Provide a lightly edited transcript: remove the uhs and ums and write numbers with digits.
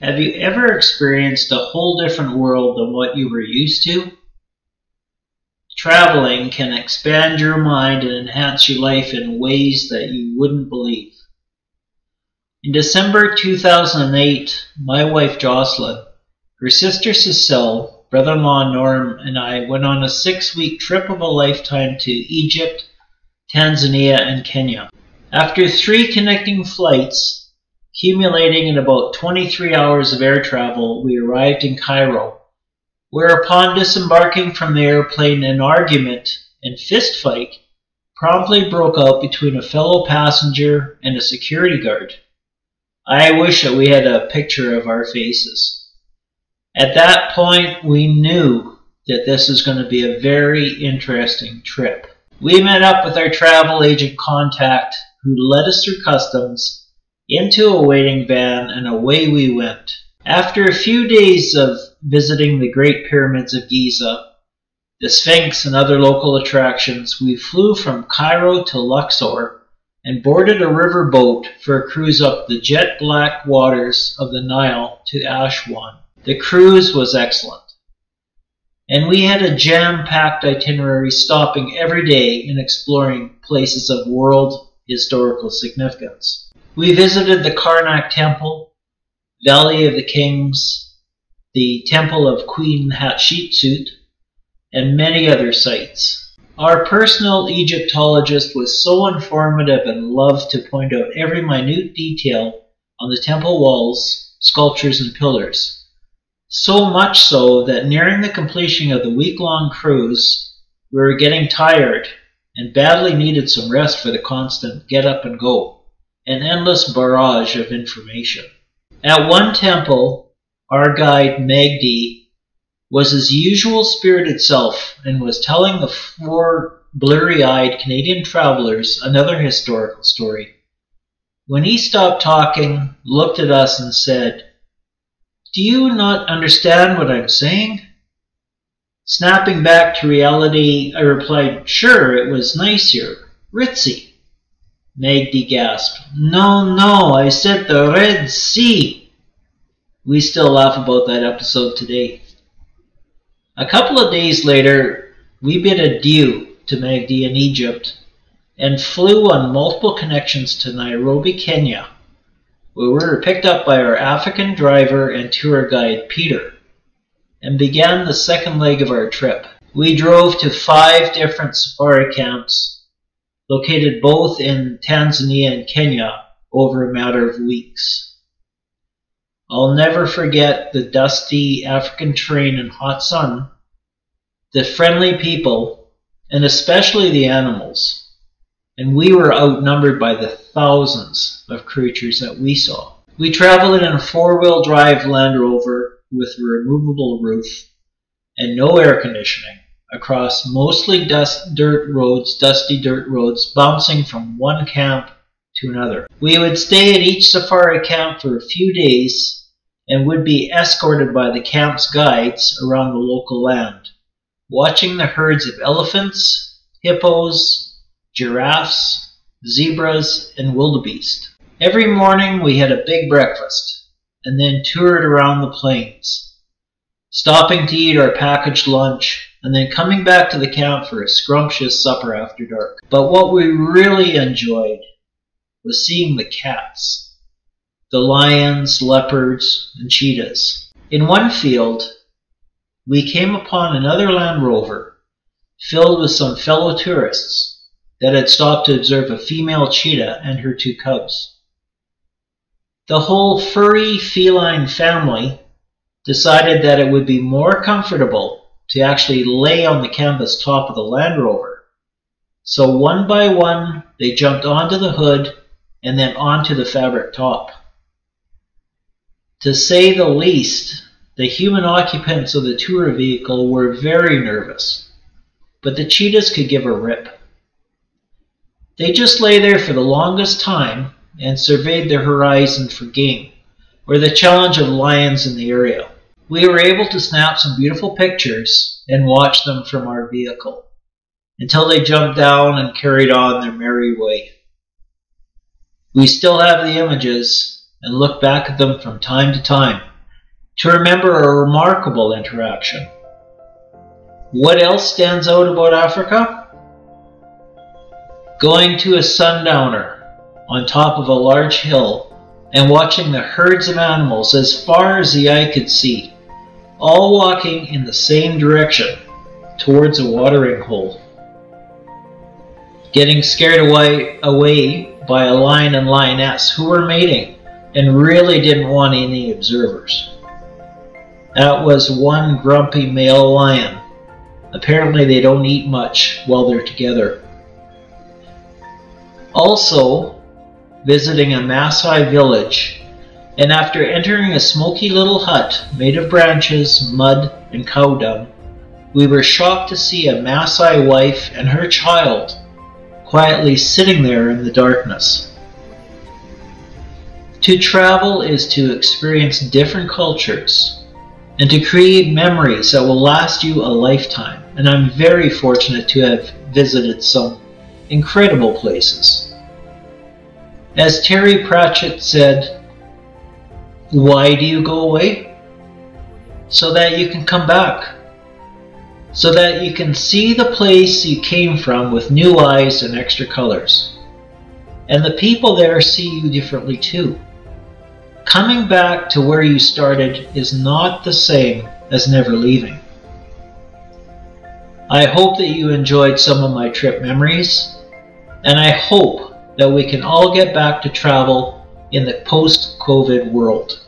Have you ever experienced a whole different world than what you were used to? Traveling can expand your mind and enhance your life in ways that you wouldn't believe. In December 2008, my wife Jocelyn, her sister Cecile, brother-in-law Norm, and I went on a 6-week trip of a lifetime to Egypt, Tanzania, and Kenya. After 3 connecting flights, accumulating in about 23 hours of air travel, we arrived in Cairo, where upon disembarking from the airplane, an argument and fistfight promptly broke out between a fellow passenger and a security guard. I wish that we had a picture of our faces. At that point, we knew that this was going to be a very interesting trip. We met up with our travel agent contact, who led us through customs, into a waiting van, and away we went. After a few days of visiting the Great Pyramids of Giza, the Sphinx, and other local attractions, we flew from Cairo to Luxor and boarded a river boat for a cruise up the jet-black waters of the Nile to Aswan. The cruise was excellent, and we had a jam-packed itinerary, stopping every day and exploring places of world historical significance. We visited the Karnak Temple, Valley of the Kings, the Temple of Queen Hatshepsut, and many other sites. Our personal Egyptologist was so informative and loved to point out every minute detail on the temple walls, sculptures, and pillars. So much so that nearing the completion of the week-long cruise, we were getting tired and badly needed some rest for the constant get up and go, an endless barrage of information. At one temple, our guide Magdi was his usual spirited self and was telling the 4 blurry-eyed Canadian travelers another historical story. When he stopped talking, looked at us and said, "Do you not understand what I'm saying?" Snapping back to reality, I replied, "Sure, it was nice here. Ritzy." Magdi gasped, No, I said the Red Sea." We still laugh about that episode today. A couple of days later, we bid adieu to Magdi in Egypt and flew on multiple connections to Nairobi, Kenya, where we were picked up by our African driver and tour guide Peter, and began the second leg of our trip. We drove to 5 different safari camps, located both in Tanzania and Kenya, over a matter of weeks. I'll never forget the dusty African terrain and hot sun, the friendly people, and especially the animals. And we were outnumbered by the thousands of creatures that we saw. We traveled in a 4-wheel drive Land Rover with a removable roof and no air conditioning across mostly dusty dirt roads, bouncing from one camp to another. We would stay at each safari camp for a few days and would be escorted by the camp's guides around the local land, watching the herds of elephants, hippos, giraffes, zebras, and wildebeest. Every morning we had a big breakfast and then toured around the plains, stopping to eat our packaged lunch and then coming back to the camp for a scrumptious supper after dark. But what we really enjoyed was seeing the cats, the lions, leopards, and cheetahs. In one field, we came upon another Land Rover filled with some fellow tourists that had stopped to observe a female cheetah and her 2 cubs. The whole furry feline family decided that it would be more comfortable to actually lay on the canvas top of the Land Rover. So one by one, they jumped onto the hood and then onto the fabric top. To say the least, the human occupants of the tour vehicle were very nervous, but the cheetahs could give a rip. They just lay there for the longest time and surveyed the horizon for game, or the challenge of lions in the area. We were able to snap some beautiful pictures and watch them from our vehicle, until they jumped down and carried on their merry way. We still have the images, and look back at them from time to time to remember a remarkable interaction. What else stands out about Africa? Going to a sundowner on top of a large hill and watching the herds of animals as far as the eye could see, all walking in the same direction towards a watering hole. Getting scared away by a lion and lioness who were mating and really didn't want any observers. That was one grumpy male lion. Apparently they don't eat much while they're together. Also, visiting a Maasai village, and after entering a smoky little hut made of branches, mud, and cow dung, we were shocked to see a Maasai wife and her child quietly sitting there in the darkness. To travel is to experience different cultures and to create memories that will last you a lifetime, and I'm very fortunate to have visited some incredible places. As Terry Pratchett said, why do you go away? So that you can come back. So that you can see the place you came from with new eyes and extra colors. And the people there see you differently too. Coming back to where you started is not the same as never leaving. I hope that you enjoyed some of my trip memories, and I hope that we can all get back to travel in the post-COVID world.